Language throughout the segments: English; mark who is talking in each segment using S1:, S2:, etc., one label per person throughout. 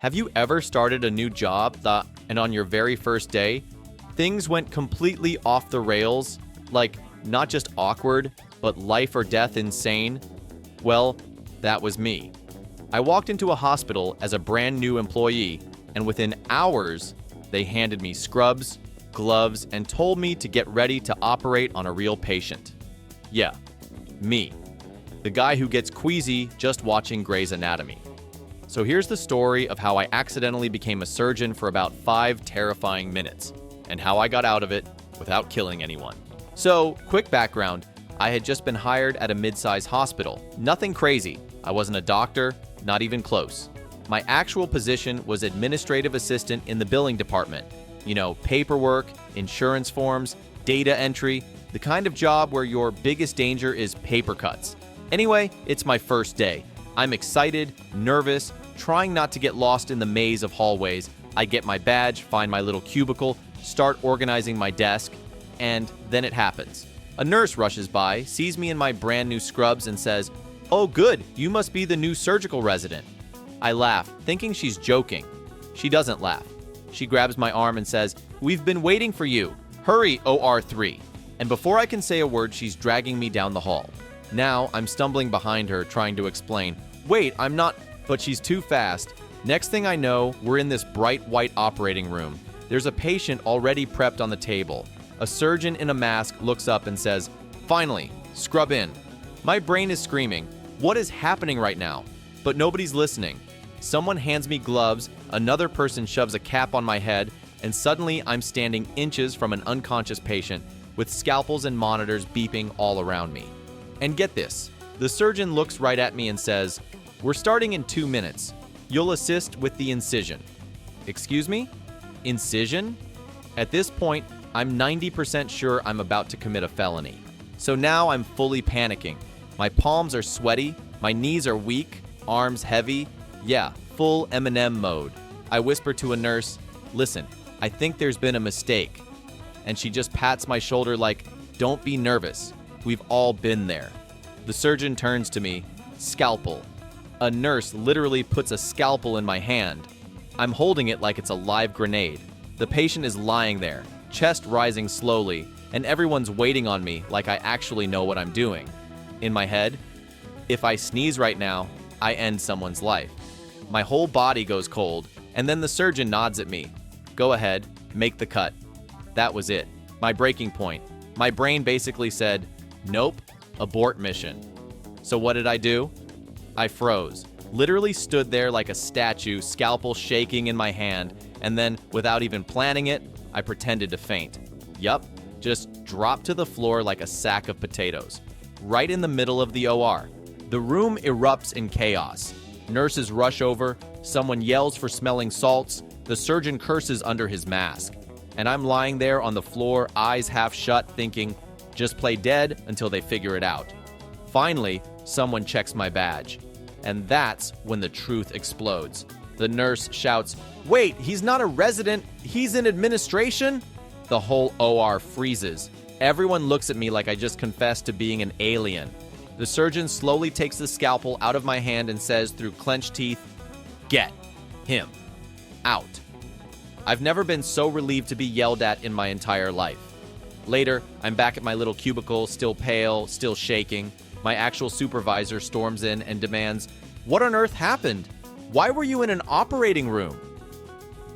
S1: Have you ever started a new job and on your very first day, things went completely off the rails, like not just awkward, but life or death insane? Well, that was me. I walked into a hospital as a brand new employee, and within hours, they handed me scrubs, gloves, and told me to get ready to operate on a real patient. Yeah, me. The guy who gets queasy just watching Grey's Anatomy. So here's the story of how I accidentally became a surgeon for about 5 terrifying minutes, and how I got out of it without killing anyone. So, quick background, I had just been hired at a mid-size hospital. Nothing crazy. I wasn't a doctor, not even close. My actual position was administrative assistant in the billing department. You know, paperwork, insurance forms, data entry, the kind of job where your biggest danger is paper cuts. Anyway, it's my first day. I'm excited, nervous, trying not to get lost in the maze of hallways. I get my badge, find my little cubicle, start organizing my desk, and then it happens. A nurse rushes by, sees me in my brand new scrubs, and says, "Oh good, you must be the new surgical resident." I laugh, thinking she's joking. She doesn't laugh. She grabs my arm and says, "We've been waiting for you. Hurry, OR3. And before I can say a word, she's dragging me down the hall. Now, I'm stumbling behind her, trying to explain, "Wait, I'm not," but she's too fast. Next thing I know, we're in this bright white operating room. There's a patient already prepped on the table. A surgeon in a mask looks up and says, "Finally, scrub in." My brain is screaming, "What is happening right now?" But nobody's listening. Someone hands me gloves, another person shoves a cap on my head, and suddenly I'm standing inches from an unconscious patient with scalpels and monitors beeping all around me. And get this, the surgeon looks right at me and says, "We're starting in 2 minutes. You'll assist with the incision." Excuse me? Incision? At this point, I'm 90% sure I'm about to commit a felony. So now I'm fully panicking. My palms are sweaty, my knees are weak, arms heavy. Yeah, full Eminem mode. I whisper to a nurse, "Listen, I think there's been a mistake." And she just pats my shoulder like, "Don't be nervous. We've all been there." The surgeon turns to me, "Scalpel." A nurse literally puts a scalpel in my hand. I'm holding it like it's a live grenade. The patient is lying there, chest rising slowly, and everyone's waiting on me like I actually know what I'm doing. In my head, if I sneeze right now, I end someone's life. My whole body goes cold, and then the surgeon nods at me. "Go ahead, make the cut." That was it. My breaking point. My brain basically said, "Nope, abort mission." So what did I do? I froze. Literally stood there like a statue, scalpel shaking in my hand, and then, without even planning it, I pretended to faint. Yup, just dropped to the floor like a sack of potatoes. Right in the middle of the OR. The room erupts in chaos. Nurses rush over, someone yells for smelling salts, the surgeon curses under his mask. And I'm lying there on the floor, eyes half shut, thinking, just play dead until they figure it out. Finally, someone checks my badge. And that's when the truth explodes. The nurse shouts, "Wait, he's not a resident, he's in administration?" The whole OR freezes. Everyone looks at me like I just confessed to being an alien. The surgeon slowly takes the scalpel out of my hand and says through clenched teeth, "Get him out." I've never been so relieved to be yelled at in my entire life. Later, I'm back at my little cubicle, still pale, still shaking. My actual supervisor storms in and demands, "What on earth happened? Why were you in an operating room?"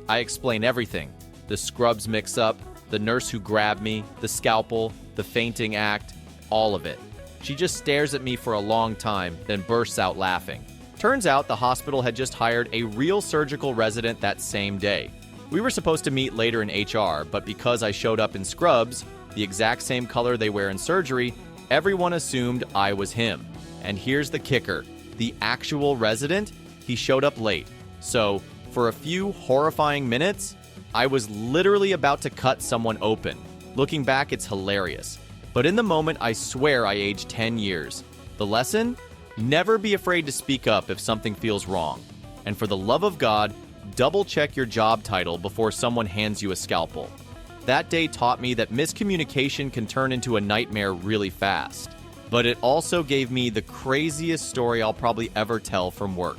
S1: I explain everything. The scrubs mix up, the nurse who grabbed me, the scalpel, the fainting act, all of it. She just stares at me for a long time, then bursts out laughing. Turns out the hospital had just hired a real surgical resident that same day. We were supposed to meet later in HR, but because I showed up in scrubs, the exact same color they wear in surgery, everyone assumed I was him. And here's the kicker. The actual resident, he showed up late. So, for a few horrifying minutes, I was literally about to cut someone open. Looking back, it's hilarious. But in the moment, I swear I aged 10 years. The lesson? Never be afraid to speak up if something feels wrong. And for the love of God, double check your job title before someone hands you a scalpel. That day taught me that miscommunication can turn into a nightmare really fast. But it also gave me the craziest story I'll probably ever tell from work.